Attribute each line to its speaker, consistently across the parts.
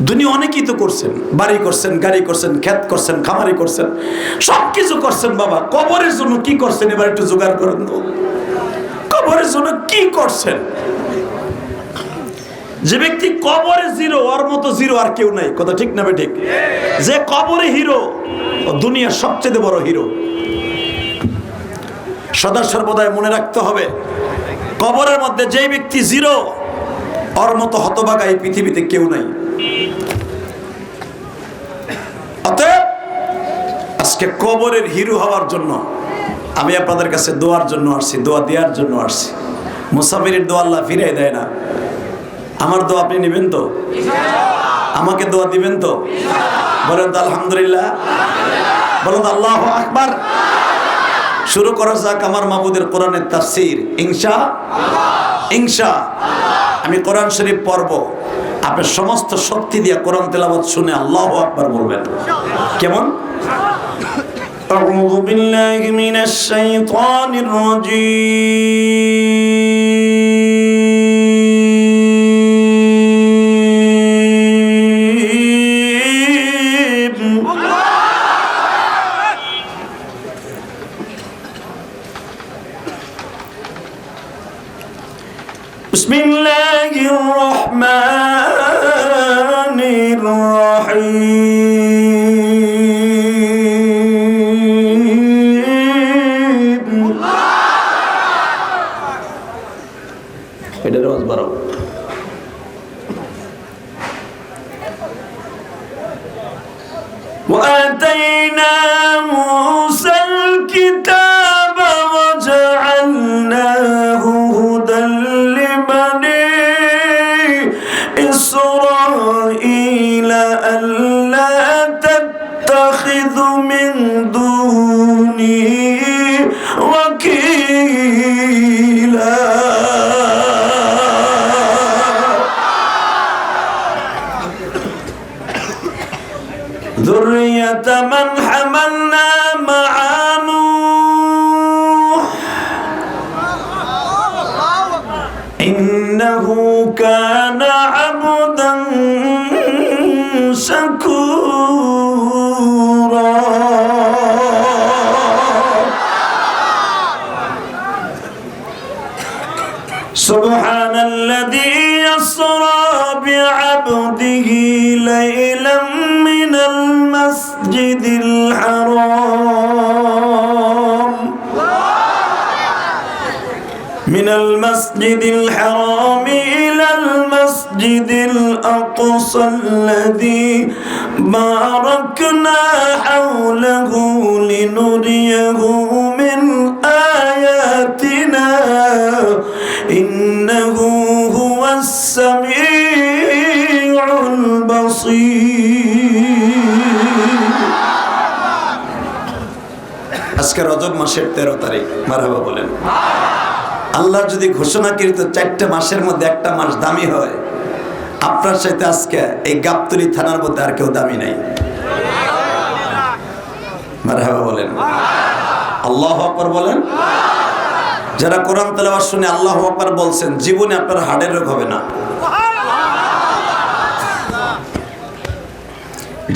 Speaker 1: দুনিয়া অনেকেই তো করছেন, বাড়ি করছেন, গাড়ি করছেন, ক্ষেত করছেন, খামারি করছেন, সবকিছু করছেন। বাবা কবরের জন্য কি করছেন এবার একটু জোগাড় করেন তো। কবরের জন্য কি করছেন? যে ব্যক্তি কবরে জিরো, ওর মতো জিরো আর কেউ নাই। কথা ঠিক না ঠিক? যে কবরে হিরো, ও দুনিয়ার সবচেয়ে বড় হিরো। সদা সর্বদাই মনে রাখতে হবে, কবরের মধ্যে যেই ব্যক্তি জিরো, ওর মতো হতভাগা এই পৃথিবীতে কেউ নাই। অতএব আজকে কবরের হিরো হওয়ার জন্য আমি আপনাদের কাছে দোয়ার জন্য আসছি, দোয়া দেওয়ার জন্য আসছি। মুসাফিরের দোয়া আল্লাহ ফিরাই দেয় না। আমার দোয়া আপনি নেবেন তো? আমাকে দোয়া দিবেন তো? বলেন তো আলহামদুলিল্লাহ, বলেন আল্লাহু আকবার। শুরু করা যাক আমার মাবুদের কোরআনের তাফসীর ইনশাআল্লাহ। ইনশাআল্লাহ আমি কোরআন শরীফ পড়ব, আপনি সমস্ত শক্তি দিয়ে কোরআন তেলাওয়াত শুনে আল্লাহু আকবার বলবেন। কেমন? আউযু বিল্লাহি মিনাশ শাইতানির রাজীম। বিসমিল্লাহির রহমানির রহিম। এটা রোজ বারো। وآتينا موسى الكتاب وجعلناه هدى لبني إسرائيل ألا تتخذوا من دوني وكيلا ذرية من حملنا مع نوح إنه كان عبدا شكورا سبحان الذي يسرى بعبده ليلا من المسجد الحرام إلى المسجد الأقصى الذي باركنا حوله لنريه من آياتنا إنه هو السميع البصير। আজকে রজব মাসের 13 তারিখ। মারহাবা বলেন। আল্লাহ যদি ঘোষণাকৃত 4টা মাসের মধ্যে একটা মাস দামি হয়, আপনার সাথে আজকে এই গাবতলী থানার মধ্যে আর কেউ দামি নাই। মারহাবা বলেন, আল্লাহু আকবার বলেন। যারা কোরআন তেলাওয়াত শুনে আল্লাহু আকবার বলছেন, জীবনে আপনার হার্টের রোগ হবে না,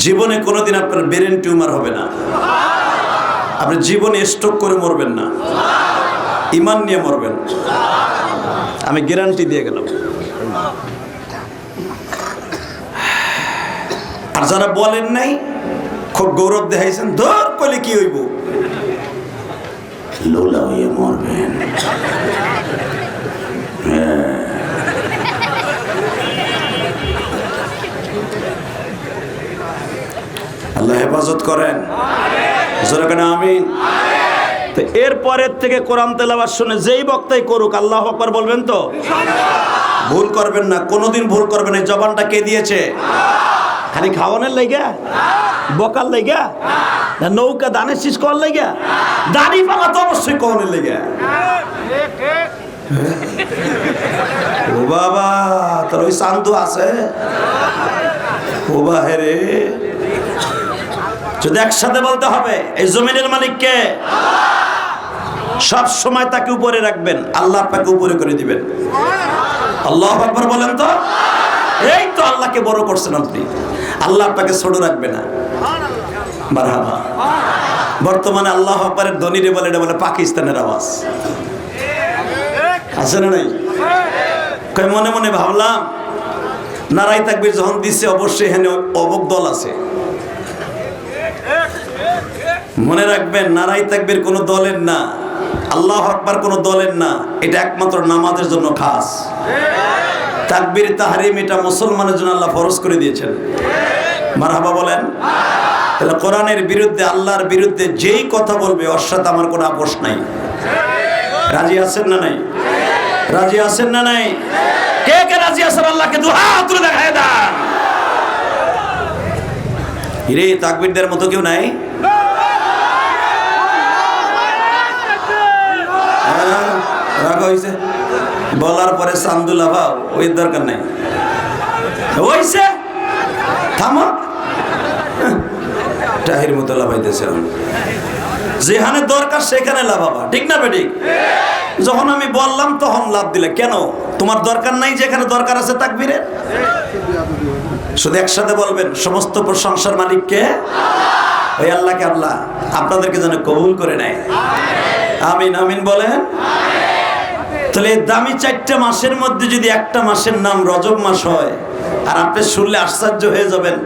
Speaker 1: জীবনে কোনোদিন আপনার ব্রেন টিউমার হবে না, আপনি জীবনে স্ট্রোক করে মরবেন না, ঈমান নিয়ে মরবেন, আমি গ্যারান্টি দিয়ে গেলাম। আর যারা বলেন নাই, খুব গৌরব দেখাইছেন, ধর কইলে কি হইব, লোলা হয়ে মরবেন। আল্লাহ হেফাজত করেন, জোরে কেন আমিন। তো এরপরের থেকে কোরআন তেলাওয়াত শুনে যেই বক্তাই করুক আল্লাহু আকবার বলবেন তো? ভুল করবেন না, কোনোদিন ভুল করবেন না। এই জবানটা কে দিয়েছে? খালি খাওয়ানোর লাইগা, বকার লাইগা, নৌকা দানের শীষ করার লাইগা? দাড়ি পালা তো অবশ্যই করানোর লাইগা। ও বাবা, তোর ওই শান্তু আছে? ও বাহেরে, যদি একসাথে বলতে হবে, এই জমিনের মালিককে সব সময় তাকে উপরে রাখবেন, আল্লাহ আপনাকে উপরে করে দিবেন। আল্লাহু আকবার বলেন তো। এই তো আল্লাহকে বড় করছেন আপনি, আল্লাহ আপনাকে ছোট রাখবে না। মারহাবা। বর্তমানে আল্লাহু আকবারের ধ্বনিরে বলে, এটা বলে পাকিস্তানের আওয়াজ, আছে না নাই? কই মনে মনে ভাবলাম নারাই তাকবীর যখন দিচ্ছে অবশ্যই এখানে অবক দল আছে। মনে রাখবেন নারাই তাকবীর কোনো দলের না, আল্লাহু আকবার কোনো দলের না, এটা একমাত্র নামাজের জন্য খাস। তাকবীর তাহরিম এটা মুসলমানের জন্য আল্লাহ ফরজ করে দিয়েছেন। মারহাবা বলেন। তাহলে কোরআনের বিরুদ্ধে, আল্লাহর বিরুদ্ধে যেই কথা বলবে ওর সাথে আমার কোনো আপোষ নাই। রাজি আছেন না নাই? রাজি আছেন না নাই? কে কে রাজি আছেন আল্লাহকে দুহাত তুলে দেখায় দেন। হিরে তাকবীরদের মতো কেউ নাই? রাগা হইছে বলার পরে সান্দুল্লাহ ভাও ওই দরকার নাই, হইছে থামো। টাহির মতো লাভাইতেছে, যেখানে দরকার সেখানে লাভাবা, ঠিক না বেঠিক? যখন আমি বললাম তখন লাভ দিলে কেন? তোমার দরকার নাই, যেখানে দরকার আছে তাকবীরের। শুধু একসাথে বলবেন সমস্ত প্রশংসার মালিককে, ওই আল্লাহকে আল্লাহ আপনাদেরকে যেন কবুল করে নেয়। আমিন আমিন বলেন। তাহলে দামি 4টা মাসের মধ্যে যদি একটা মাসের নাম রজব মাস হয়, আর আপনি শুনলে আশ্চর্য হয়ে যাবেন,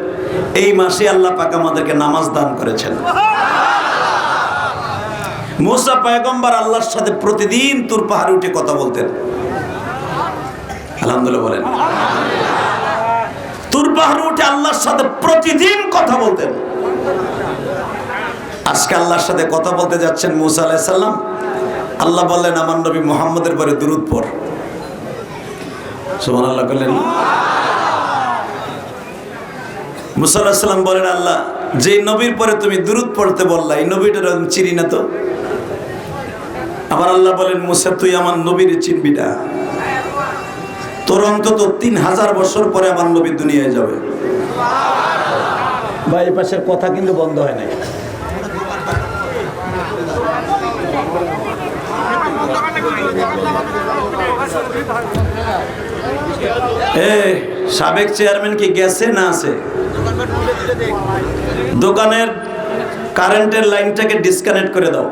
Speaker 1: এই মাসে আল্লাহ পাক আমাদেরকে নামাজ দান করেছেন। মুসা পয়গম্বর আল্লাহর সাথে প্রতিদিন তুর পাহাড়ে উঠে কথা বলতেন। আলহামদুলিল্লাহ বলেন। তুর পাহাড়ে উঠে আল্লাহর সাথে প্রতিদিন কথা বলতেন। আজকে আল্লাহর সাথে কথা বলতে যাচ্ছেন মুসা আলাইহিস সালাম। আল্লাহ বললেন আমার নবী মুহাম্মদের পরে দুরূদ পড়। সুবহানাল্লাহ বললেন। মুসা আলাইহিস সালাম বলেন, আল্লাহ যে নবীর পরে তুমি দুরূদ পড়তে বললা, এই নবীটার আমি চিনি না তো। আমার আল্লাহ বলেন, মুসা তুই আমার নবীর চিনবি না, তোর অন্তত 3000 বছর পরে আমার নবী দুনিয়ায় যাবে। ভাই এই পাশের কথা কিন্তু বন্ধ হয় নাই। সাবেক চেয়ারম্যান কি গেছে না আছে? দোকানের কারেন্টের লাইনটাকে ডিসকানেক্ট করে দাও,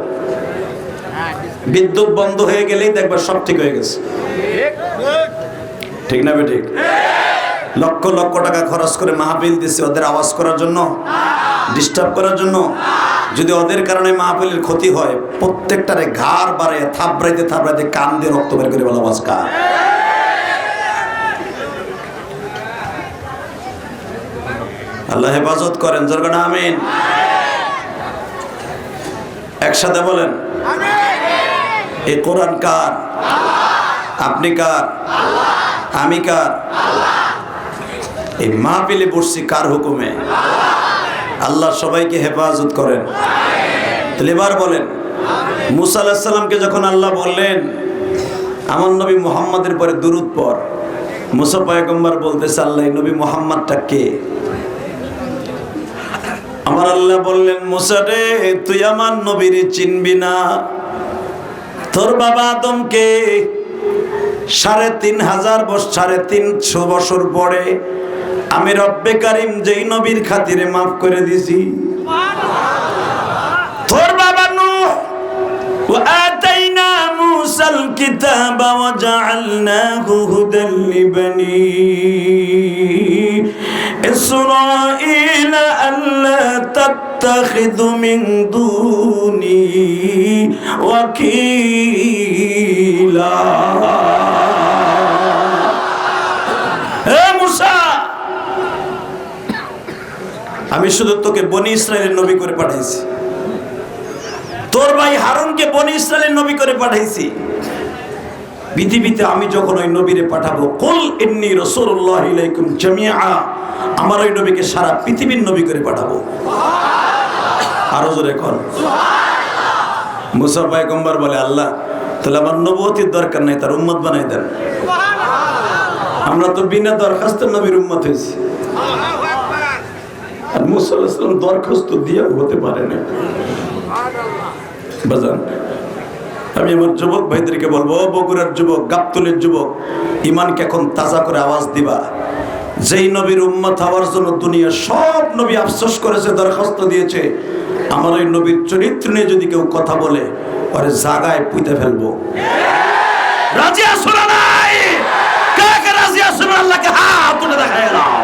Speaker 1: বিদ্যুৎ বন্ধ হয়ে গেলেই দেখবা সব ঠিক হয়ে গেছে। ঠিক না বেঠিক? লক্ষ লক্ষ টাকা খরচ করে মাহফিল দিছে ওদের আওয়াজ করার জন্য, ডিস্টার্ব করার জন্য। যদি ওদের কারণে মাহফিলের ক্ষতি হয়, প্রত্যেকটারে ঘাড় বাড়ে থাবড়াইতে থাবড়াইতে কান দিয়ে রক্ত বের করে বলা আওয়াজ কার? আল্লাহ হেফাজত করেন। জোরে আমিন। একসাথে বলেন, এই কোরআন কার? আপনি কার? আমি কার? এই মাহফিলে বসছি কার হুকুমে? আল্লাহ সবাইকে হেফাজত করেন। তাহলে এবার বলেন, মুসা আলাইহিস সালামকে যখন আল্লাহ বললেন আমার নবী মুহাম্মাদের পরে দুরূদ পড়, মুসা পয়গম্বর বলতেছে, আল্লাহ নবী মুহাম্মাদটা কে? আমার আল্লাহ বললেন, মুসা রে তুই আমার নবীর চিনবি না, তোর বাবা আদমকে 3,500 বছর পরে আমি রব্বে কারিম যেই নবীর খাতিরে মাফ করে দিছি। তোর বাবা নূহ ওয়া আতাইনা মূসাল কিতাবা ওয়া জাআলনাহু হুদাল লিবানি ইসরাঈলা আল্লা তাত্তাখিযু মিন দুনি ওয়াকিলা। হে মূসা, আমি শুধু তোকে বনি ইসরাইলের নবী করে পাঠাইছি, তোর ভাই হারুনকে বনি ইসরাইলের নবী করে পাঠাইছি। পৃথিবীতে আমি যখন ওই নবীরে পাঠাবো, কুল ইন্নী রাসূলুল্লাহ ইলাইকুম জামিআ, আমার ওই নবীকে সারা পৃথিবীর নবী করে পাঠাবো। আরো জোরে কর সুবহানাল্লাহ। মুসা পয়গম্বর বলে, আল্লাহ তাহলে আমার নবুয়তির দরকার নাই, তার উম্মত বানাই দেন। আমরা তো বিনা দরখাস্তে নবীর উম্মত হয়েছি। আর মুসা আলাইহিস সালাম দরখাস্ত দিয়ে হতে পারে না। বাজান, আমি আমার যুবক ভাইদেরকে বলবো, বগুড়ার যুবক, গাবতলীর যুবক, ইমানকে এখন তাজা করে আওয়াজ দিবা। যেই নবীর উম্মত হওয়ার জন্য দুনিয়ার সব নবী আফসোস করেছে, দরখাস্ত দিয়েছে, আমার ওই নবীর চরিত্র নিয়ে যদি কেউ কথা বলে ওরে জাগায় পুঁতে ফেলবো। রাজি আছো না নাই? কে কে রাজি আছো না? আল্লাহকে হাত তুলে দেখায় দাও।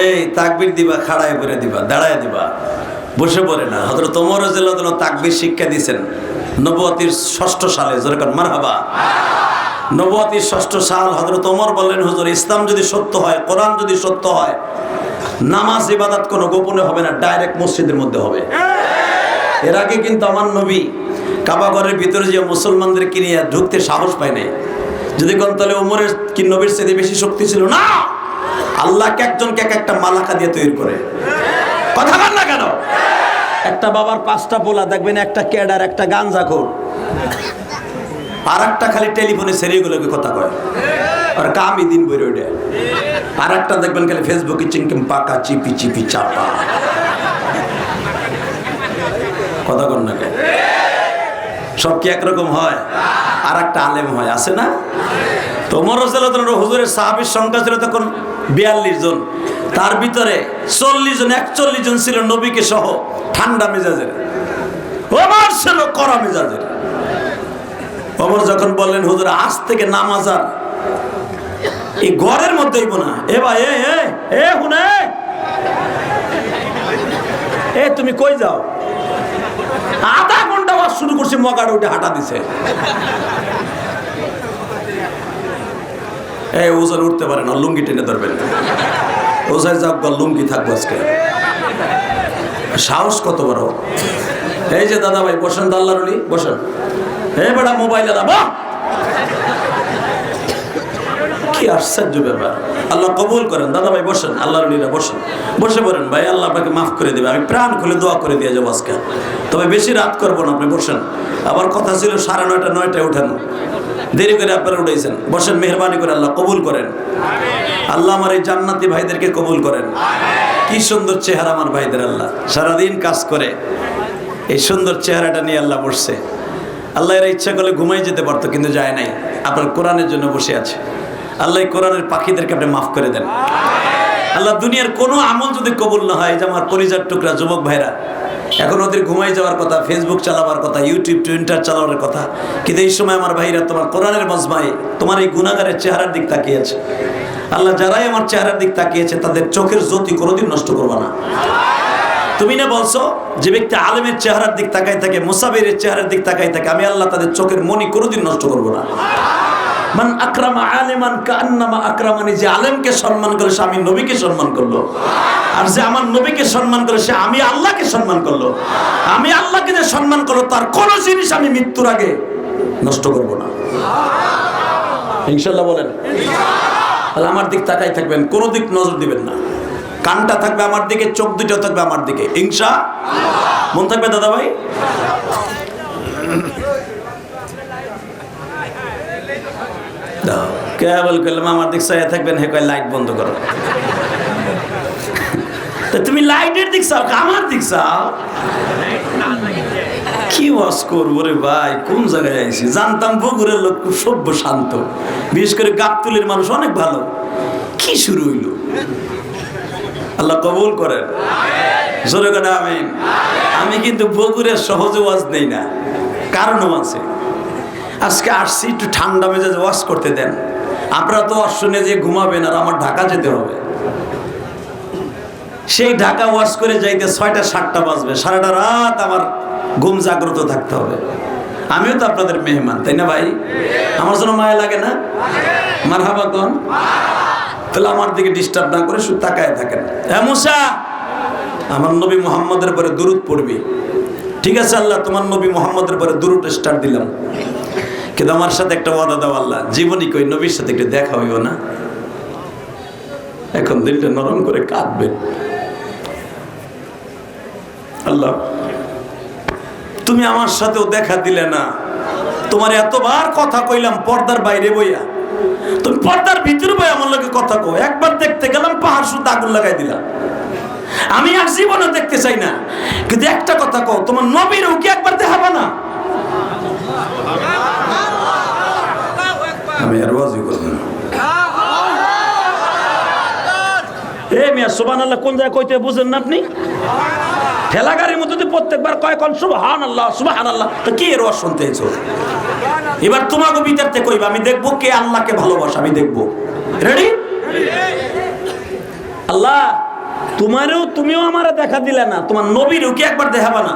Speaker 1: এই তাকবীর দিবা, খাড়ায় পরে দিবা, দাঁড়ায় দিবা, বসে পড়ে না। হযরত ওমর রাদিয়াল্লাহু তাআলা তাকবীর শিক্ষা দিয়েছেন নবুয়তির ৬ষ্ঠ সালে। যেরকম মারহাবা। নবুয়তির ৬ষ্ঠ সাল। হযরত ওমর বললেন, হুজুর ইসলাম যদি সত্য হয়, কোরআন যদি সত্য হয়, নামাজ ইবাদত কোনো গোপনে হবে না, ডাইরেক্ট মসজিদের মধ্যে হবে। এর আগে কিন্তু আমার নবী কাবা ঘরের ভিতরে যে মুসলমানদেরকে নিয়ে ঢুকতে সাহস পায় নাই। যদি কোন তাহলে ওমরের কি নবীর চেয়ে বেশি শক্তি ছিল না? আল্লাহকে একজনকে একটা মালাকা দিয়ে তৈরি করে। কথা বল না কেন? একটা বাবার 5টা পোলা দেখবেন, একটা ক্যাডার, একটা গাঞ্জাখোর, আর একটা খালি টেলিফোনে সেরিগুলোকে কথা কয়, আর কামই দিন বই রইডে। আর একটা দেখবেন খালি ফেসবুকে চিংকিম পাকা চিপি চিপি চাপা। কথা কর না কেন? সব কি একরকম হয়? আর একটা আলেম হয়, আছে না? তোমার হুজুরের সাহাবীর সংখ্যা ছিল তখন 42 জন। তার ভিতরে 40 জন 41 জন ছিল নবীকে সহ ঠান্ডা মেজাজের, ওমর ছিল কড়া মেজাজের। ওমর যখন বললেন, হুজুর আজ থেকে নামাজ আর এই ঘরের মধ্যে হইব না। এ ভাই এ হুনে, এ তুমি কই যাও? আধা ঘন্টা ওয়াজ শুরু করছি, মগাড়ে উঠে হাঁটা দিছে। এই ওজন উঠতে পারে না, লুঙ্গি টেনে ধরবেন। ওজায় যাক, লুঙ্গি থাকবো আজকে। সাহস কত বড়! এই যে দাদা ভাই বসেন, আল্লাহর ওলি বসেন। এই বেটা মোবাইল দাদা, কি আশ্চর্য ব্যাপার! আল্লাহ কবুল করেন। দাদা ভাই বসেন, আল্লাহর ওলিরা বসেন, বসে পড়েন ভাই, আল্লাহ আপনাকে মাফ করে দেবে। আমি প্রাণ খুলে দোয়া করে দিয়ে যাবো আজকে, তবে বেশি রাত করবো না। আপনি বসেন। আবার কথা ছিল 9:30 9টায় উঠানো, দেরি করে আপনারা উঠেছেন। বসেন, মেহরবানি করে আল্লাহ কবুল করেন। আল্লাহ আমার এই জান্নাতি ভাইদেরকে কবুল করেন। কি সুন্দর চেহারা আমার ভাইদের! আল্লাহ সারাদিন কাজ করে এই সুন্দর চেহারাটা নিয়ে আল্লাহ বসছে। আল্লাহ এরা ইচ্ছা করলে ঘুমাই যেতে পারতো, কিন্তু যায় নাই। আপনার কোরআনের জন্য বসে আছে। আল্লাহ এই কোরআনের পাখিদেরকে আপনি মাফ করে দেন। আল্লাহ দুনিয়ার কোনো আমল যদি কবুল না হয়, যে আমার কলিজার টুকরা যুবক ভাইরা, এখন ওদের ঘুমাই যাওয়ার কথা, ফেসবুক চালাবার কথা, ইউটিউব টুইটার চালাবার কথা, কিন্তু এই সময় আমার ভাইরা তোমার কোরআনের মজমায় তোমার এই গুনাহগারের চেহারার দিক তাকিয়েছে। আল্লাহ যারাই আমার চেহারার দিক তাকিয়েছে, তাদের চোখের জ্যোতি কোনোদিন নষ্ট করবা না। তুমি না বলছো যে ব্যক্তি আলেমের চেহারার দিক তাকাই থাকে, মুসাফিরের চেহারার দিক তাকাই থাকে, আমি আল্লাহ তাদের চোখের মনি কোনোদিন নষ্ট করবো না। মান আকরামা আলিমান কান্নামা আকরামানি, যে আলেমকে সম্মান করে সে আমি নবীকে সম্মান করলো, আর যে আমার নবীকে সম্মান করে সে আমি আল্লাহকে সম্মান করলো। আমি আল্লাহকে যে সম্মান করলো, তার কোন জিনিস আমি মৃত্যুর আগে নষ্ট করব না। ইনশাআল্লাহ বলেন। তাহলে আমার দিক তাকাই থাকবেন, কোন দিক নজর দিবেন না। কানটা থাকবে আমার দিকে, চোখ দুটো থাকবে আমার দিকে, ইনশাআল্লাহ। মন থাকবে দাদা ভাই? কেবল করলাম আমার দিক চাইয়া থাকবেন, হে কয় লাইট বন্ধ করো। তুমি লাইটের দিক চাও, আমার দিক চাও? কি ওয়াজ করবো রে ভাই, কোন জায়গায় আইছি? জানতাম বগুড়ের লোক খুব সভ্য শান্ত, বিশেষ করে গাবতুলের মানুষ অনেক ভালো। কি শুরু হইল? আল্লাহ কবুল করেন। জোরে করে আমিন। আমি কিন্তু বগুড়ের সহজে ওয়াজ নেই না, কারণও আছে। আজকে আসছি একটু ঠান্ডা মেজাজে ওয়াজ করতে দেন। আপনারা তো ওয়াজ শুনে যে ঘুমাবেন, আর আমার ঢাকা যেতে হবে। সেই ঢাকা ওয়াজ করে যাইতে 6টা 7টা বাজবে, সারাটা রাত আমার ঘুম জাগ্রত থাকতে হবে। আমিও তো আপনাদের মেহমান, তাই না ভাই? আমার জন্য মায়া লাগে না? মারহাবা কোন? তাহলে আমার দিকে ডিস্টার্ব না করে শুধু তাকায় থাকেন। হ্যাঁ মুসা, আমার নবী মুহাম্মদের পরে দুরূদ পড়বি। ঠিক আছে আল্লাহ, তোমার নবী মুহাম্মদের পরে দুরূদ স্টার্ট দিলাম, কিন্তু আমার সাথে একটা ওয়াদা দাও আল্লাহ, জীবনই কই নবীর সাথে একটু দেখা হইব না? এখন দিলটা নরম করে কাঁদবেন। আল্লাহ তুমি আমার সাথেও দেখা দিলে না, তোমার এতবার কথা কইলাম পর্দার বাইরে বইয়া, তুমি পর্দার ভিতরে বই আমার লোকে কথা কো। একবার দেখতে গেলাম পাহাড় শুদ্ধ আগুন লাগাই দিলাম। আমি আর জীবনে দেখতে চাই না, কিন্তু একটা কথা কও, তোমার নবীর কি একবার দেখাবা না? আমি আর ওয়াজি করব না। এ মিয়া সুবহানাল্লাহ কোন জায়গায় কইতে বুঝেন না আপনি? ঠেলা গাড়ির মধ্যে প্রত্যেকবার কয় কোন সুবহানাল্লাহ সুবহানাল্লাহ, তো কি এর ওয়াজ শুনতে এসো? এবার তোমাকে বিতারতে কইবা, আমি দেখবো কে আল্লাহকে ভালোবাসে, আমি দেখবো। রেডি? আল্লাহ তুমিও আমারে দেখা দিলে না, তোমার নবীরও কি একবার দেখাবা না?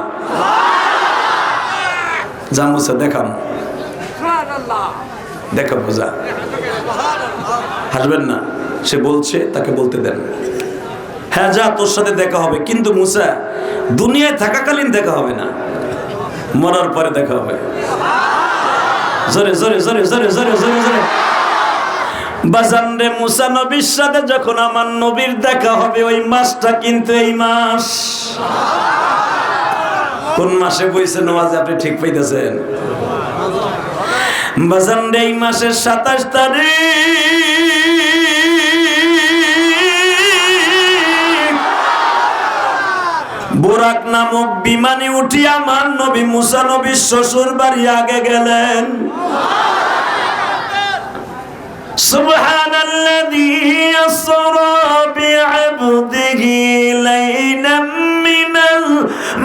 Speaker 1: যা মুসা দেখাম, দেখা বোঝা, হাসবেন না। সে বলছে, তাকে বলতে দেন। হ্যাঁ যা, তোর সাথে দেখা হবে, কিন্তু মুসা দুনিয়ায় থাকাকালীন দেখা হবে না, মরার পরে দেখা হবে। জোরে জোরে জোরে জোরে জোরে জোরে জোরে বাজান রে, মুসা নবীর সাথে যখন আমার নবীর দেখা হবে, ওই মাসটা কিন্তু এই মাস। কোন মাসে বইছে নামাজে আপনি ঠিক পাইতেছেন? বাজান রে, এই মাসের 27 তারিখ বোরাক নামক বিমানে উঠি আমার নবী মুসা নবীর শ্বশুর বাড়ি আগে গেলেন। সুবহানাল্লাযী আসরা বিআবদিহি লাইলাম মিনাল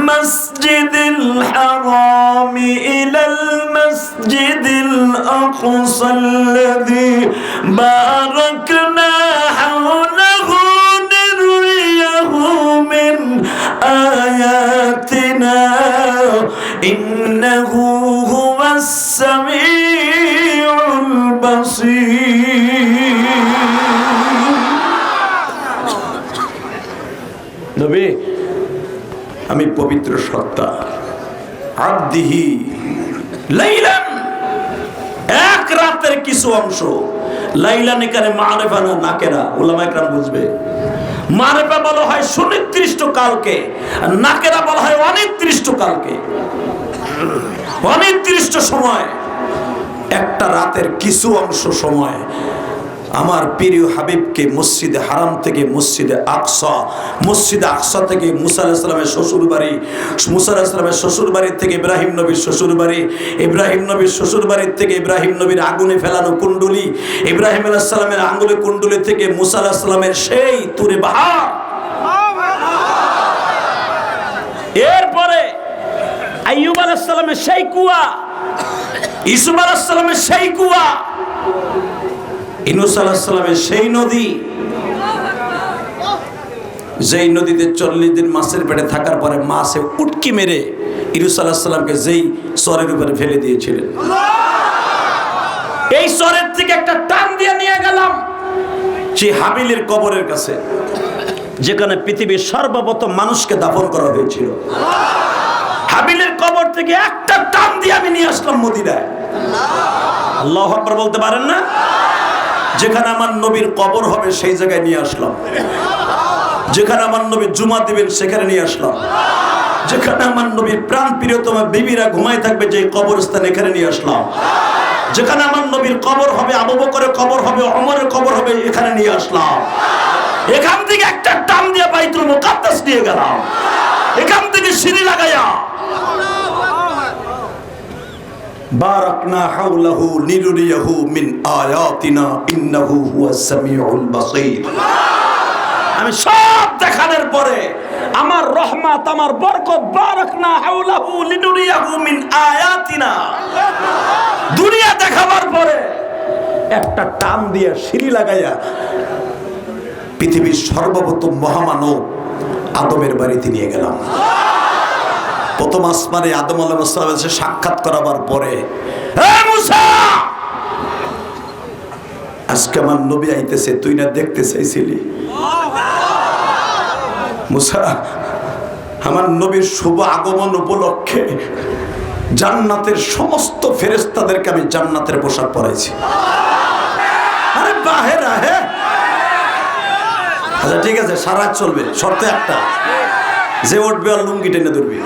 Speaker 1: মাসজিদিল হারামি ইলাল মাসজিদিল আকসাল্লাযী বারাকনা হাওলাহু লিনুরিয়াহু মিন আয়াতিনা ইন্নাহু হুয়াস সামিউল বাসীর। নবী, আমি পবিত্র সত্তা, আব্দিহি লাইলান, এক রাতের কিছু অংশ। লাইলান এখানে মারেফা না নাকেরা, উলামা ইকরাম বুঝবে। মারেফা বলা হয় সুনির্দিষ্ট কালকে, আর নাকেরা বলা হয় অনির্দিষ্ট কালকে, অনির্দিষ্ট সময়। একটা রাতের কিছু অংশ সময় আমার প্রিয় হাবিবকে মসজিদে হারাম থেকে মসজিদে আকসা থেকে মুসা আলাইহিস সালামের শ্বশুর বাড়ি, মুসা আলাইহিস সালামের শ্বশুর বাড়ি থেকে ইব্রাহিম নবীর শ্বশুর বাড়ি, ইব্রাহিম নবীর শ্বশুর বাড়ির থেকে ইব্রাহিম নবীর আগুনে ফেলানো কুণ্ডুলি, ইব্রাহিম আলাইহিস সালামের আঙ্গুলে কুণ্ডুলি থেকে মুসা আলাইহিস সালামের সেই তুরে বাহার, এরপরে আইয়ুব আলাইহিস সালামের সেই কুয়া, ইউসুফ আলাইহিস সালামের সেই কুয়া, ইউনূস আলাইহিস সালামের সেই নদী, যেই নদীতে 40 দিন মাছের পেটে থাকার পরে মাছে উটকি মেরে ইউনূস আলাইহিস সালামকে যেই চরের উপরে ফেলে দিয়েছিলেন, এই চরের থেকে একটা টান দিয়ে নিয়ে গেলাম সেই হাবিলের কবরের কাছে, যেখানে পৃথিবীর সর্বপ্রথম মানুষকে দাফন করা হয়েছিল। হাবিলের কবর থেকে একটা টান দিয়ে আমি নিয়ে আসলাম মদিনায়। আল্লাহু আকবার বলতে পারেন না? যেখানে আমার নবীর কবর হবে সেই জায়গায় নিয়ে আসলাম, যেখানে আমার নবী জুমা দিবেন সেখানে নিয়ে আসলাম, যেখানে আমার নবীর প্রাণ প্রিয়তমা বিবিরা ঘুমায় থাকবে যে কবরস্থান, এখানে নিয়ে আসলাম, যেখানে আমার নবীর কবর হবে, আবু বকরের কবর হবে, ওমরের কবর হবে, এখানে নিয়ে আসলাম। এখান থেকে একটা টান দিয়ে বাইতুল মুকাদ্দাস নিয়ে গেলাম, এখান থেকে সিঁড়ি লাগাইয়া বারাকনা হাওলাহু লিনুরিয়াহু মিন আয়াতিনা ইন্নাহু হুয়াস সামিউল বাসীর। আমি সব দেখানোর পরে আমার রহমত, আমার বরকত, বারাকনা হাওলাহু লিনুরিয়াহু মিন আয়াতিনা, দুনিয়া দেখাবার পরে একটা টান দিয়ে সিঁড়ি লাগাইয়া পৃথিবীর সর্বপ্রথম মহামানব আদমের বাড়িতে নিয়ে গেলাম। প্রথম আসমানে আদম আলাইহিস সালামের সাথে সাক্ষাৎ করাবার পরে, হে মুসা, আজকে আমার নবী আইতেছে, তুই না দেখতে চাইছিলি? মুসা, আমার নবীর শুভ আগমন উপলক্ষে জান্নাতের সমস্ত ফেরেশতাদেরকে আমি জান্নাতের পোশাক পরাইছি। আরে বাহির আহে, আচ্ছা ঠিক আছে, সারা চলবে, শর্ত একটা, যে উঠবে আর লুঙ্গি টেনে ধরবি,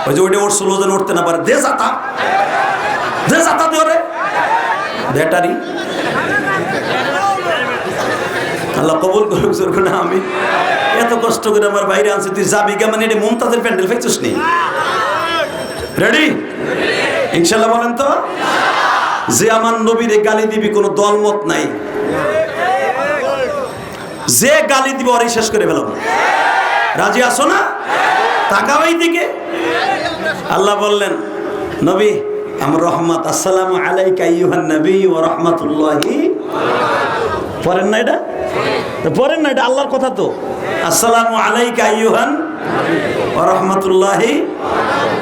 Speaker 1: ওই যে ওইটা ওর 16 জন উঠতে না পারে, দে যাতা যে জাতা দিও রে ব্যাটারি আল্লাহ কবুল করুক জোর করে। আমি এত কষ্ট করে আমার বাইরে আনছে, তুই যাবি কেমন? এটা মুমতাজের প্যান্ডেল ফেকছিস নি? রেডি ইনশাল্লাহ বলেন তো। যে আমার নবীরে গালি দিবি কোনো দলমত নাই, যে গালি দিবে ওরই শেষ করে ফেলাম। রাজি আছো না? তাকাও এই দিকে। আল্লাহ বললেন নবী আমার রহমত, আসসালামু আলাইকা আইয়ুহান নবী ওয়া রাহমাতুল্লাহি। পড়েন না এটা? পড়েন না, এটা আল্লাহর কথা তো। আসসালামু আলাইকা আইয়ুহান ওয়া রাহমাতুল্লাহি।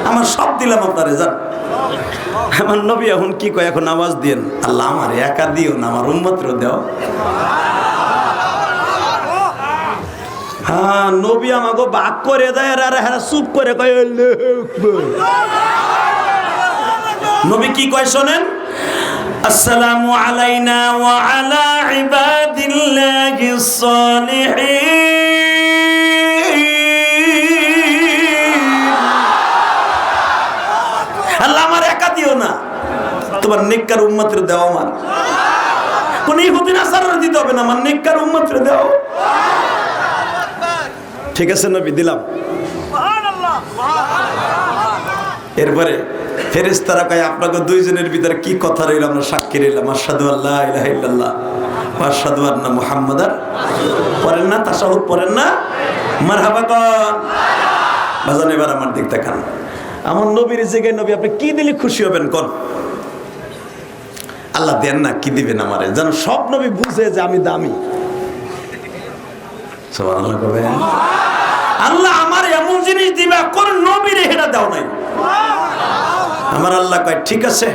Speaker 1: আমার সব দিলাম আপনারে, যান। আমার নবী এখন কি কয়? এখন আওয়াজ দিয়েন, আল্লাহ আমার একা দিও না, আমার উম্মতরে দাও। হ্যাঁ, নবী আমাকে বাক করে দেয় আর হ্যাঁ চুপ করে কয়। নবী কি কয় শোনেন, আসসালামু আলাইনা ওয়া আলা ইবাদিল্লাহিস সালিহিন। আল্লাহ আমার একা দিও না, তোমার নেককার উম্মতের দাও। আমার কোন ইহুদি নাসারার দিতে হবে না, আমার নেককার উম্মতের দাও। ঠিক আছে নবী, দিলাম। এরপরে ফেরেশতারা কয় আপনাকে দুইজনের ভিতরে কি কথা রইল? আমরা সাক্ষী রইলাম, আশহাদু আল্লা ইলাহা ইল্লাল্লাহ ওয়া আশহাদু আন্না মুহাম্মাদার। পড়েন না তাশাহুদ? পড়েন না? মারহাবা কন। বাজান এবার আমার দিক তাকান। আমার নবীর জায়গায় নবী আপনি কি দিলে খুশি হবেন কোন? আল্লাহ দেন না, কি দিবেন আমারে? যেন সব নবী বুঝে যে আমি দামি। সুবহানাল্লাহ কবে? আল্লাহ আমার এমন জিনিস দিবা কোন নবীরে হেটা দাও নাই। আমার আল্লাহ কয় ঠিক আছে,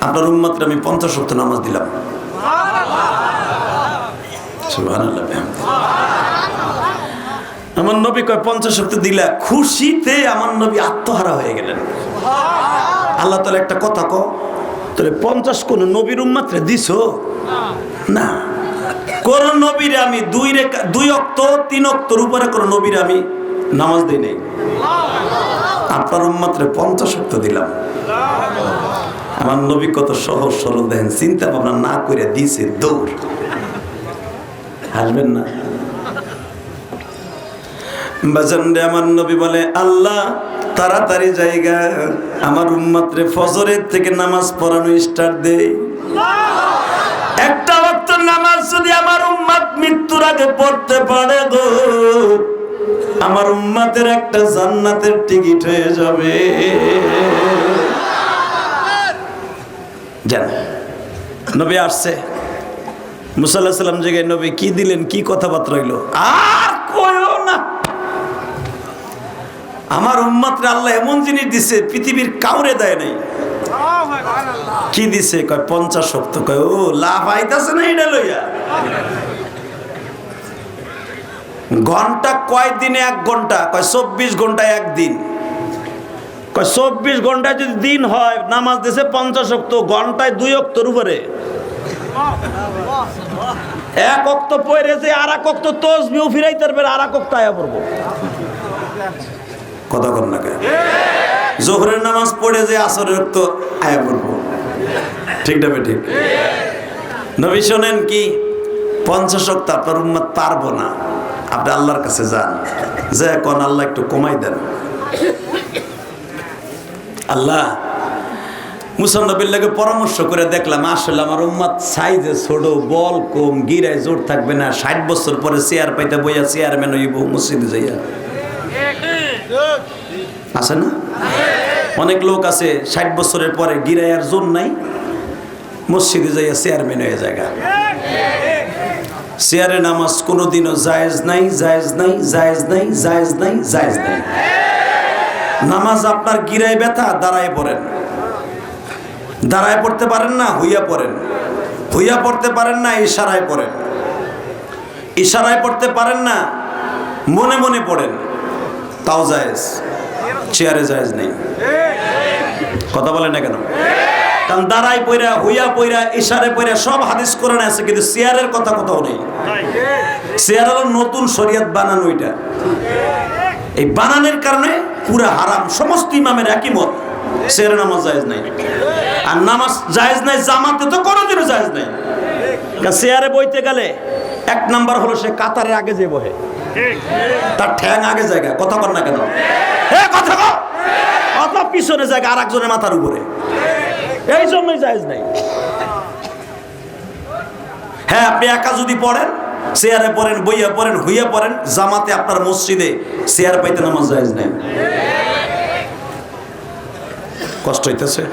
Speaker 1: আপনার উম্মতরে আমি 50 ওয়াক্ত নামাজ দিলাম। সুবহানাল্লাহ। আমার নবী কয় 50 ওয়াক্ত দিলা। খুশিতে আমার নবী আত্মহারা হয়ে গেলেন। আল্লাহ তাআলা একটা কথা কও, তাহলে 50 কোন নবীর উম্মতরে দিছো না? কোন নবীরে আমি 2 ওয়াক্ত 3 ওয়াক্তর উপরে কোন নবীরে আমি নামাজ দেই নাই। আপনার উম্মতরে 50 ওয়াক্ত দিলাম। আমার নবী কত সহজ সরল, দেখেন, চিন্তা ভাবনা না করে দিছে দৌড়। হাসবেন না বাজান রে। আমার নবী বলে আল্লাহ তাড়াতাড়ি জায়গা আমার উম্মতরে ফজরের থেকে নামাজ পড়ানো স্টার্ট দেই। একটা ওয়াক্ত নামাজ যদি আমার উম্মত মৃত্যুর আগে পড়তে পারে গো, আমার উম্মতের একটা জান্নাতের টিকিট হয়ে যাবে। জান নবী আসছে, মুসা আলাইহিস সালাম জায়গায় নবী কি দিলেন, কি কথাবার্তা হইল আর কইও না। আমার উম্মতরে আল্লাহ এমন জিনিস দিছে পৃথিবীর কাউরে দেয় নাই। কি দিছে? কয় 50 ওয়াক্ত। কয় ও লাভ আইতাছে না এটা লইয়া? ঘন্টা কয় দিনে 1 ঘন্টা? কয় 24 ঘন্টায় 1 দিন। কয় 24 ঘন্টায় যদি দিন হয়, নামাজ দিছে 50 ওয়াক্ত, ঘন্টায় 2 ওয়াক্তর উপরে। 1 ওয়াক্ত পড়ে যে আর 1 ওয়াক্ত তাসবিহ ফিরাইতে পারবে, আর 1 ওয়াক্ত আয়া পড়বো। কথা কর না কে? জোহরের নামাজ পড়ে যে আসরের ওয়াক্ত আয়া পড়বো। ঠিক না ঠিক? নবী শোনেন কি 50 ওয়াক্ত আপনার উম্মত পারবো না। আপনি আল্লাহর কাছে যান, যে কোন আল্লাহ একটু কমাই দেন। আল্লাহ মুসা নবীর লাগে পরামর্শ করে দেখলাম আসলে আমার উম্মত সাইজে ছোট, বল কম, গিরায় জোর থাকবে না। 60 বছর পরে চেয়ার পাইতে বইয়া চেয়ারম্যান হইব মসজিদে যাইয়া। আছে না? অনেক লোক আছে 60 বছরের পরে গিরায় আর জোর নাই, মসজিদে যাইয়া চেয়ারম্যান হয়ে জায়গা। চেয়ারে নামাজ কোনোদিনও জায়েজ নাই, জায়েজ নাই, জায়েজ নাই, জায়েজ নাই, জায়েজ নাই। নামাজ আপনার গিরায় ব্যথা, দাঁড়ায় পড়েন। দাঁড়ায় পড়তে পারেন না, হইয়া পড়েন। হইয়া পড়তে পারেন না, ইশারায় পড়েন। ইশারায় পড়তে পারেন না, মনে মনে পড়েন, তাও জায়েজ। চেয়ারে জায়েজ নেই। কথা বলেন না কেন? কারণ দাঁড়ায় পইরা, হইয়া পইরা, ইশারে পইরা সব হাদিস কোরআনে আছে, কিন্তু চেয়ারের কথা কোথাও নেই। চেয়ার হলো নতুন শরীয়ত বানানো। এটা এই বানানোর কারণে পুরা হারাম। সমস্ত ইমামের একই মত। সেরে নামাজ জায়েজ নাই। আর নামাজ জায়েজ নাই জামাতে তো কোনোদিনও জায়েজ নাই। চেয়ারে বইতে গেলে এক নাম্বার হলো সে কাতারের আগে যে বহে, তার ঠ্যাং আগে জায়গা, কথা বল না কেন? কথা কর, অত পিছনে জায়গা আর একজনের মাথার উপরে, এই জন্যই জায়েজ নাই। হ্যাঁ, আপনি একা যদি পড়েন, চেয়ারে পড়েন, বইয়া পড়েন, হুইয়া পড়েন, জামাতে আপনার মসজিদে চেয়ার পাইতে নামাজ জায়েজ নাই। কষ্ট হইতেছে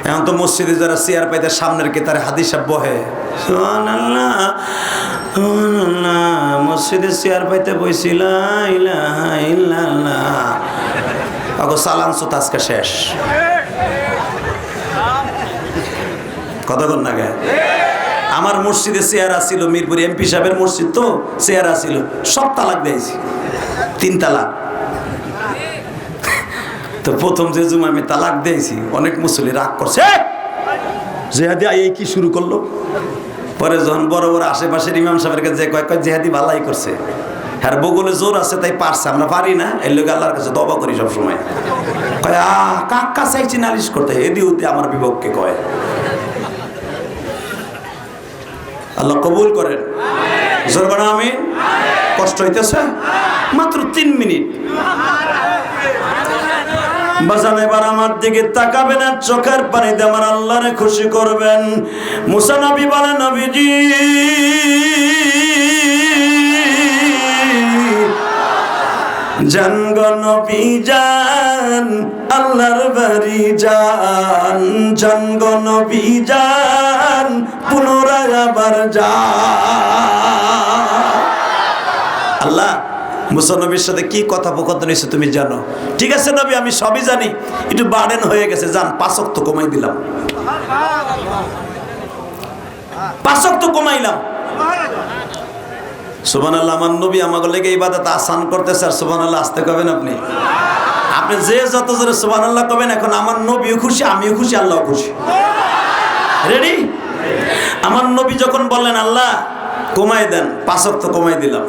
Speaker 1: এখন তো মসজিদে যারা চেয়ার পাইতে সামনের কেতারে হাদিস বহে, সুবহানাল্লাহ সুবহানাল্লাহ, মসজিদে চেয়ার পাইতে বইছিল, ইলাহা ইল্লাল্লাহ, আগো সালাম সুত আজকে শেষ। কথা বল না গে? আমার মসজিদে চেয়ার আসিল, মিরপুর এমপি সাহেবের মসজিদ তো, চেয়ার আসিল, সব তালাক দিয়েছি, 3 তালাক। তো প্রথম যে জুমা আমি তালাক দিয়েছি, অনেক মুসল্লি রাগ করছে, জেহাদি এই কি শুরু করলো। পরে যখন বড় বড় আশেপাশের ইমাম সাহেবের কাছে কয় জেহাদি ভালাই করছে, হ্যাঁ বগলে জোর আছে তাই পারছে, আমরা পারি না, এর লোক আল্লাহর কাছে তওবা করি সবসময়। কয় কাকা চাইছি নালিশ করতে, এদি উদি আমার বিপক্ষে কয়। আল্লাহ কবুল করেন, জোর বানা আমিন। কষ্ট হইতেছে, মাত্র 3 মিনিট। বাজান এবার আমার দিকে তাকাবেন আর চোখের পানিতে আমার আল্লাহরে খুশি করবেন। মুসা নবী বলেন, নবীজি জান গো নবী জান, আল্লাহর বাড়ি যান, জান গো নবী জান, পুনরায় আবার যান। আল্লাহ মুসা নবীর সাথে কি কথোপকথন হয়েছে তুমি জানো? ঠিক আছে নবী, আমি সবই জানি, একটু বার্ডেন হয়ে গেছে, যান 5 ওয়াক্ত কমাই দিলাম, 5 ওয়াক্ত কমাইলাম। সুবহানাল্লাহ, আমার নবী আমাকে লেগে ইবাদত আসান করতেছে, আর সুবহানাল্লাহ আসতে কবেন আপনি। আপনি যে যত জোরে সুবহানাল্লাহ কবেন, এখন আমার নবীও খুশি, আমিও খুশি, আল্লাহ খুশি। রেডি? আমার নবী যখন বললেন আল্লাহ কমাই দেন, 5 ওয়াক্ত কমাই দিলাম।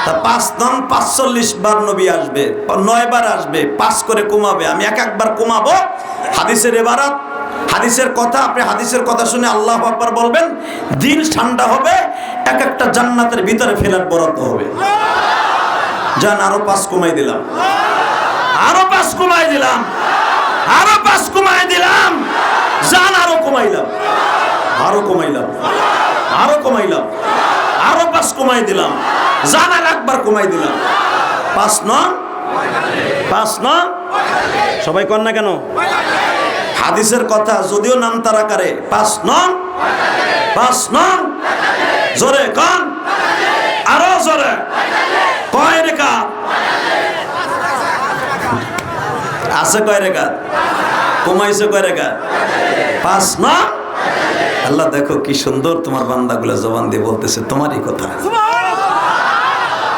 Speaker 1: তা 5 নং 45 বার নবী আসবে, 9 বার আসবে, 5 করে কমাবে, আমি একবার কমাবো। হাদিসের ইবারত, হাদিসের কথা, আপনি হাদিসের কথা শুনে আল্লাহু আকবার বলবেন, দিল ঠান্ডা হবে, এক একটা জান্নাতের ভিতরে ফেলার বরাদ্দ হবে। জান আরো 5 কমাই দিলাম, আরো 5 কমাই দিলাম, আরো 5 কমাই দিলাম, জান আরো কমাইলাম, আরো কমাইলাম, আরো কমাইলাম, আরো 5 কমাই দিলাম, জান আর একবার কমাই দিলাম। 5 নং 5 নং, সবাই কর না কেন? হাদিসের কথা যদিও নাম তার আকারে, 5 নং 5 নং, জোরে কন, আরো জোরে, কয় রেখা আছে? কয় রেখা কমাইছে? কয় রেখা? 5 নং। আল্লাহ দেখো কি সুন্দর তোমার বান্দাগুলো জবান দিয়ে বলতেছে তোমারই কথা।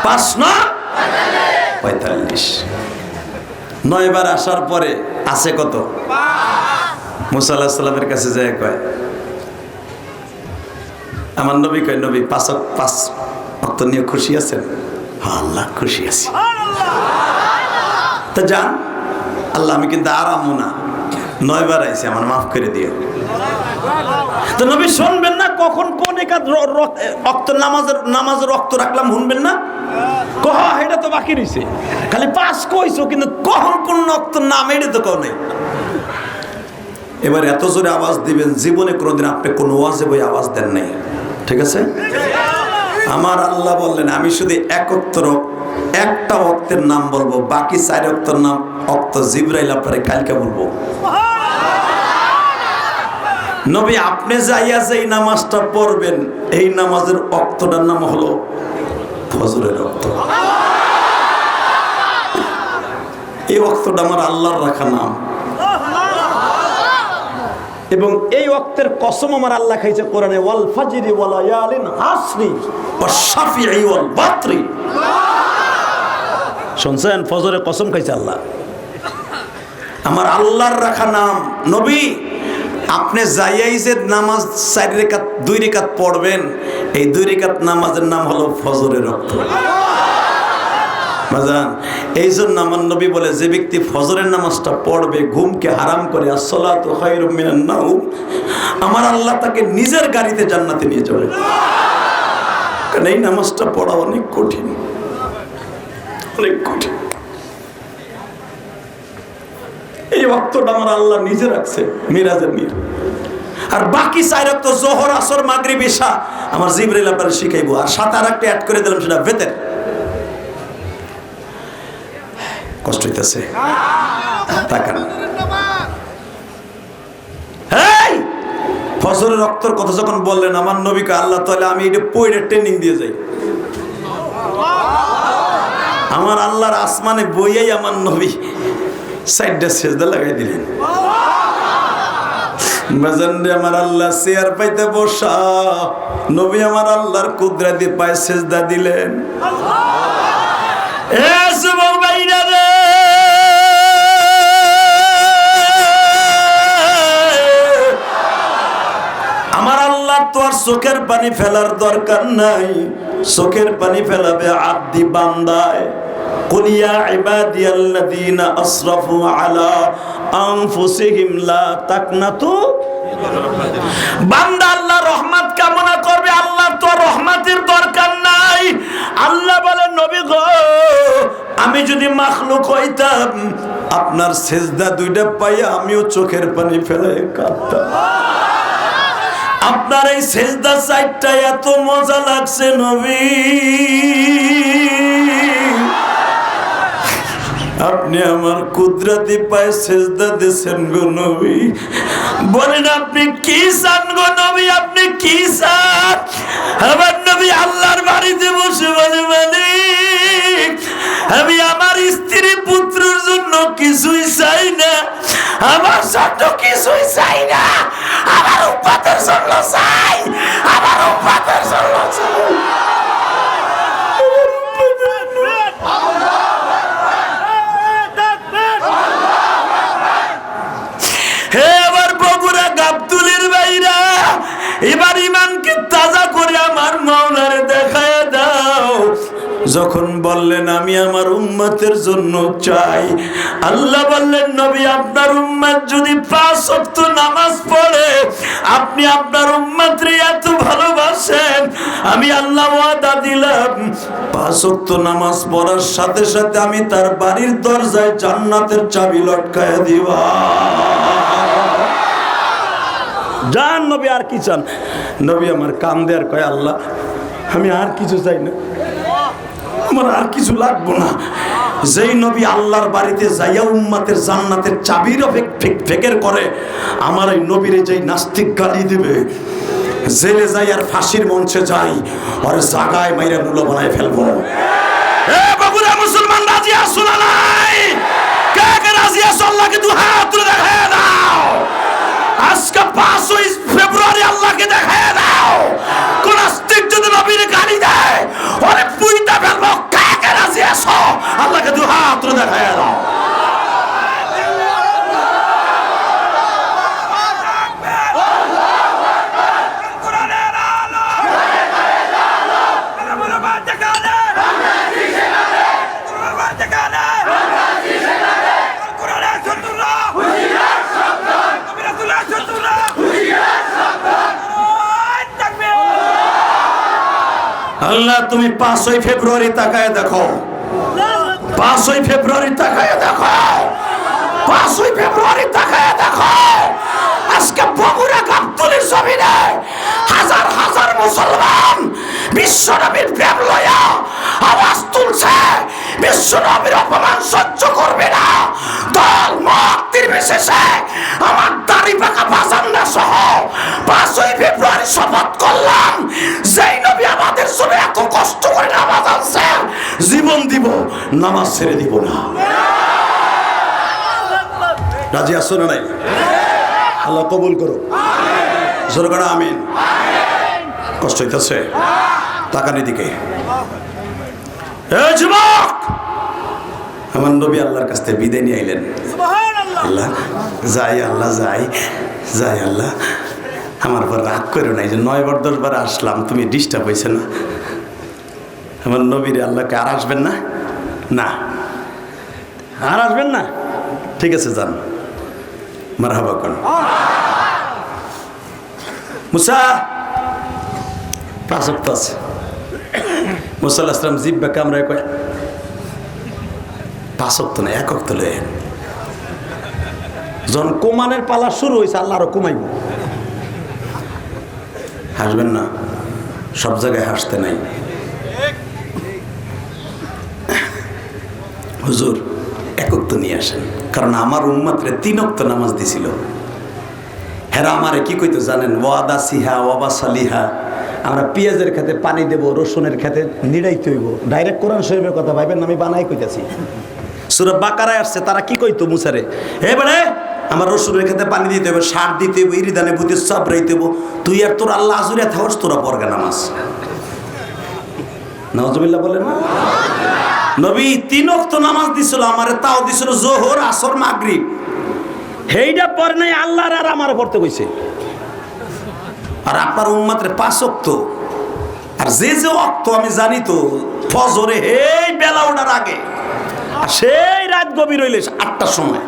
Speaker 1: 5 নং 45। 9 বার আসার পরে আছে কত? মুসা আলাইহিস সালামের কাছে যায়, কয় আমার নবী, কয় নবী 5 ওয়াক্ত নিয়ে খুশি আছেন? আল্লাহ খুশি আছি। তা যান আল্লাহ, আমি কিন্তু আরামও না, 9 বার আইছি, আমার মাফ করে দিও। তো নবী শুনবেন না কখন কোন একাত রক্ত নামাজের রক্ত রাখলাম, শুনবেন না? কহ এটা তো বাকি রয়েছে, খালি 5 কইছো, কিন্তু কখন কোন রক্ত নাম এটা তো কেউ নেই। এবার এত জোরে আওয়াজ দিবেন, জীবনে কোনোদিন আপনি কোন ওয়াজে বই আওয়াজ দেন নাই, ঠিক আছে? আমার আল্লাহ বললেন আমি শুধু একটা ওয়াক্তের নাম বলবো, বাকি 4 ওয়াক্তের নাম ওয়াক্ত জিবরাইল আপনারে কালকে বলবো। নবী আপনি যাইয়া যে নামাজটা পড়বেন, এই নামাজের ওয়াক্তটার নাম হলো ফজরের ওয়াক্ত। এই ওয়াক্তটা আমার আল্লাহর রাখা নাম, এবং এই ওয়াক্তের কসম আমার আল্লাহ খাইছে কোরআনে, ওয়াল ফাজরি ওয়া লায়ালিন আসরি ওয়াশ শাফিঈ ওয়াল বাতরি। শুনছেন? ফজরের কসম খাইছে আল্লাহ, আমার আল্লাহর রাখা নাম। নবী আপনি যাইয়াই যে নামাজ 4 রাকাত 2 রাকাত পড়বেন, এই 2 রাকাত নামাজের নাম হলো ফজরের ওয়াক্ত। বাজান, এই জন্য আমার নবী বলে, যে ব্যক্তি ফজরের নামাজটা পড়বে, ঘুমকে হারাম করে, আসসালাতু খায়রুম মিনান নাওম, আমার আল্লাহ তাকে নিজের গাড়িতে জান্নাতে নিয়ে যাবে। কারণ এই নামাজটা পড়া অনেক কঠিন, অনেক কঠিন। এই ওয়াক্তটা আমার আল্লাহ নিজে রাখছে মিরাজের নিয়ে। আর বাকি 4 ওয়াক্ত যোহর, আসর, মাগরিব, ইশা আমার জিবরাইল আপনারে শিখাইবো। আর সাথে আরেকটা অ্যাড করে দিলাম, সেটা বেতের। কষ্ট হইতেছে? তাকান, এই ফজরের রক্তর কথা যখন বললেন আমার নবীকে আল্লাহ, তাহলে আমি এটা পয়টা ট্রেনিং দিয়ে যাই। আমার আল্লাহর আসমানে বইয়াই আমার নবী সাইডটা সেজদা লাগাই দিলেন। বাজানরে, আমার আল্লাহ চেয়ার পাইতে বসা, নবী আমার আল্লাহর কুদরতি পায়ে সেজদা দিলেন। এ যুবক ভাইরা রে, আমার আল্লাহ তো আর চোখের পানি ফেলার দরকার নাই, চোখের পানি ফেলাবে আব্দি বান্দায়। কুল ইয়া ইবাদিয়াল্লাযীনা আসরাফু আলা আনফুসিহিম লা তাকনাতু। বান্দা আল্লাহ রহমত কামনা করবে, আল্লাহ তো রহমতের দরকার নাই। আল্লাহ বলেন, নবী গো, আমি যদি মাখলুক হইতাম, আপনার সেজদা দুইটা পাইয়া আমিও চোখের পানি ফেলে কাঁদতাম। আপনার এই সেজদা সাইডটা এত মজা লাগছে নবী, আপনি আমার কুদরতি পায়ে সেজদা দিয়েছেন গো নবী। বলেন আপনি কি চান গো নবী, আপনি কি চান? আমার নবী আল্লাহর বাড়িতে বসে বলে, মালিক, আমি আমার স্ত্রী পুত্রের জন্য কিছুই চাই না, আমার জন্য কিছুই চাই না, আমার উম্মতের জন্য চাই, আমার উম্মতের জন্য চাই। হে আমার বগুড়া গাবতুলির ভাইরা, এবার ইমানকে তাজা করে আমার মাওলারে দেখায় দাও। যখন বললেন আমি আমার উম্মতের জন্য চাই, আল্লাহ বললেন, নবী আপনার উম্মত যদি 5 ওয়াক্ত নামাজ পড়ে, আপনি আপনার উম্মতরে এত ভালোবাসেন, আমি আল্লাহ ওয়াদা দিলাম 5 ওয়াক্ত নামাজ পড়ার সাথে সাথে আমি তার বাড়ির দরজায় জান্নাতের চাবি লটকায়া দিবা। জান নবী, আর কি চান? নবী আমার কান্দে আর কয়, আল্লাহ আমি আর কিছু চাই না, আমার আর কিছু লাগবো না। যেই নবী আল্লাহর বাড়িতে যাইয়া উম্মতের জান্নাতের চাবির ফিকির করে, আমার এই নবীরে যেই নাস্তিক গালি দিবে, জেলে যাই আর ফাঁসির মঞ্চে যাই, আর জাগায় মাইরা নুলো বানায় ফেলবো। এ বগুড়া মুসলমান রাজি আছো না নাই? কে কে রাজি আছো? আল্লাহকে দু হাত তুলে দেখায় দাও। আজকে 5 ফেব্রুয়ারি আল্লাহকে দেখায় দাও। কোন নাস্তিক যদি নবীর গালি দেয়, ওরে পুইতা ফেলবো। কে কে রাজি আছো? আল্লাহকে দু হাত তুলে দেখায় দাও। আল্লাহ তুমি 5 ফেব্রুয়ারি তাকায় দেখো, 5 ফেব্রুয়ারি তাকায় দেখো, 5 ফেব্রুয়ারি তাকায় দেখো। আজকে বগুড়া গাবতলীর জমিনে হাজার হাজার মুসলমান বিশ্বনবীর প্রেম লয়া আওয়াজ তুলছে। বিশ্বনবীর অপমান সহ্য করবে না। দল মত নির্বিশেষে আমার দাড়ি পাকা বাজান্না সহ 5 ফেব্রুয়ারি শপথ করলাম, যেই নবী আমাদের জন্য এত কষ্ট করে নামাজ আনছে, জীবন দিব, নামাজ ছেড়ে দিব না। রাজি আছো না নাই? আল্লাহ কবুল করো। জোরে করে আমিন। কষ্ট হইতেছে? তাকানি দিকে। যুবক, আমার নবী আল্লাহর কাছ থেকে বিদায় নিয়ে আইলেন। আল্লাহ যাই, আল্লাহ যাই, যাই আল্লাহ, আমার পর রাগ করো না, এই যে 9 বার 10 বার আসলাম, তুমি ডিস্টার্ব হয়েছে না? আমার নবীরে আল্লাহকে আর আসবেন না? না, আর আসবেন না? ঠিক আছে, যান, মারহাবা কোন। মুসা 5 ওয়াক্ত আছে। মুসা আলাইহিস সালাম জিহ্বা কামড়ায় কয় 5 ওয়াক্ত না, 1 ওয়াক্ত লয়েন। যখন কোমানের পালা শুরু হয়েছে, আল্লাহ আরো কমাইব। হাসবেন না, সব জায়গায় হাসতে নাই। হুজুর 1 ওয়াক্ত নিয়ে আসেন, কারণ আমার উম্মতরে 3 ওয়াক্ত নামাজ দিছিল। হেরা আমারে কি কইতো জানেন? ওয়াদা সিহা ওয়াবা সালিহা। আমরা পেঁয়াজের খেতে পানি দেব, রসুনের খেতে নিড়াইতে হইব। ডাইরেক্ট কোরআন শরীফের কথা ভাইবেন, আমি বানাই কইতাছি। সূরা বাকারায় আসছে, তারা কি কইতো মুসারে? এবারে আমার রসুনের খেতে পানি দিতে হবে, সার দিতে হবে, ইরিদানে বুঝে সব রাইতে হবো। তুই আর তোর আল্লাহ আজুরে থাকস, তোরা পড়গা নামাজ। নাউজুবিল্লাহ বলেন না? নবী 3 ওয়াক্ত নামাজ দিছিল আমারে, তাও দিছিল জোহর, আসর, মাগরিব। হেইটা পড়ে নাই, আল্লাহর আর আমার পড়তে কইছে। আর আপনার উম্মতের 5 ওয়াক্ত। আর যে যে ওয়াক্ত আমি জানি তো, ফজরে এই বেলা ওঠার আগে, আর সেই রাত গভীর হইলে 8টার সময়,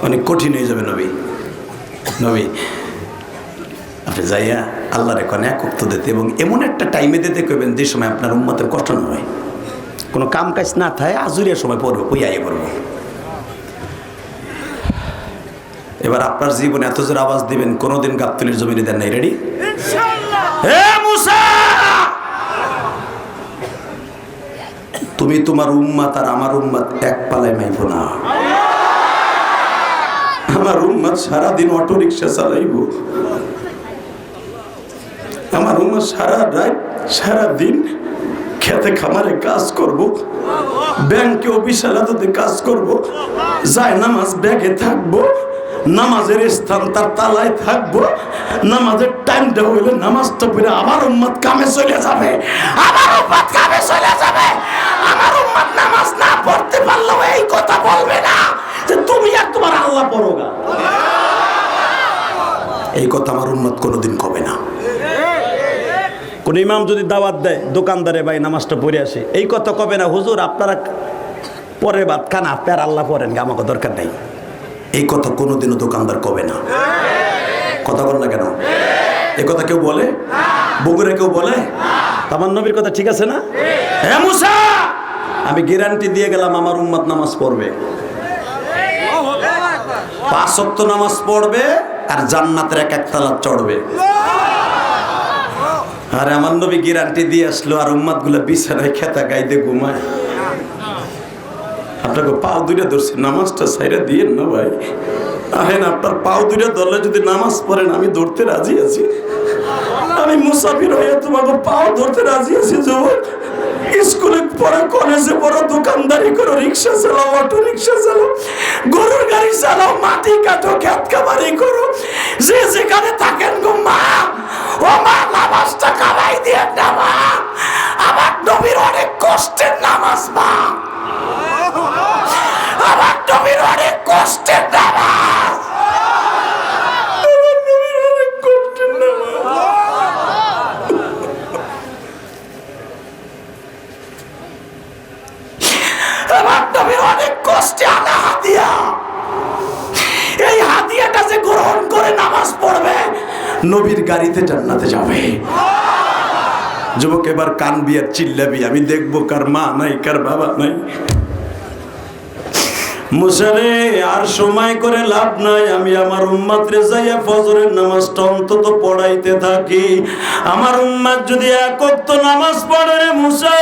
Speaker 1: অনেক কঠিন হয়ে যাবে। নবী আপনি যাইয়া আল্লাহর এখন 1 ওয়াক্ত দিতে, এবং এমন একটা টাইমে দিতে কইবেন যে সময় আপনার উম্মতের কষ্ট না হয়, কোনো কাম কাজ না থাকে, আজুরিয়ার সময় পড়বো, কই আইয়ে পড়বো। এবার আপনার জীবনে এত জোর আওয়াজ দিবেন, কোনোদিন গাবতলীর জমিনে দেন নাই। রেডি? হে মুসা, তুমি তোমার উম্মত আর আমার উম্মত এক পালায় মাইব না। আমার উম্মত সারাদিন অটো রিক্সা চালাইব, আমার উম্মত সারা রাত সারাদিন খেতে খামারে কাজ করব, ব্যাংকে অফিস আদালতে কাজ করব, যায় নামাজ ব্যাগে থাকবো, নামাজের স্থান তার তালায় থাকবো, নামাজের টাইমটা হইলে নামাজটা পড়ে আমার উম্মত কামে চলে যাবে, আমার উম্মত কামে চলে যাবে। আমার উম্মত নামাজ না পড়তে পারলেও এই কথা বলবে না যে তুমি আর তোমার আল্লাহ পড়োগা। এই কথা আমার উম্মত কোনোদিন কবে না। কোন ইমাম যদি দাওয়াত দেয়, দোকানদারে ভাই নামাজটা পড়ে আসে, এই কথা কবে না, হুজুর আপনারা পরে ভাত খান, আপনি আর আল্লাহ পড়েন, আমাকে দরকার নাই। এই কথা কোনোদিনও দোকানদার কবে না। কথা বল না কেন? এই কথা কেউ বলে? বগুড়া কেউ বলে? আমার নবীর কথা ঠিক আছে না? হ্যাঁ মুসা, আমি গ্যারান্টি দিয়ে গেলাম আমার উম্মত নামাজ পড়বে, 5 ওয়াক্ত নামাজ পড়বে, আর জান্নাতের 1 তলা চড়বে। আরে আমার নবী গ্যারান্টি দিয়ে আসলো, আর উম্মত গুলা বিছানায় খেতা গাইতে ঘুমায়। আপনাকে পাও 2টা ধরছে, নামাজটা সাইরা দিয়েন না ভাই। আহেন আপনার পাও 2টা ধরলে যদি নামাজ পড়েন, আমি ধরতে রাজি আছি। আমি মুসাফির হয়ে তোমাকে পাও ধরতে রাজি আছি। যুবক, স্কুলে পড়ো, কলেজে পড়ো, দোকানদারি করো, রিক্সা চালাও, অটো রিক্সা চালাও, গরুর গাড়ি চালাও, মাটি কাটো, খেত খামারি করো, যে যেখানে থাকেন গো মা, ও মা নামাজটা কামাই দিয়ে না মা। আমার নবীর অনেক কষ্টের নামাজ মা, আমার নবীর অনেক কষ্টের নামাজ, আমার নবীর অনেক কষ্টের নামাজ। আমার নবীর অনেক কষ্টে আনা হাদিয়া, এই হাদিয়াটা যে গ্রহণ করে নামাজ পড়বে, নবীর গাড়িতে জান্নাতে যাবে। যুবক, এবার কানবি আর চিল্লাবি, আমি দেখবো কার মা নাই, কার বাবা নাই। মুসারে আর সময় করে লাভ নাই, আমি আমার উম্মতরে যাইয়া ফজরের নামাজটা অন্তত পড়াইতে থাকি। আমার উম্মত যদি 1 ওয়াক্ত নামাজ পড়ে রে মুসা,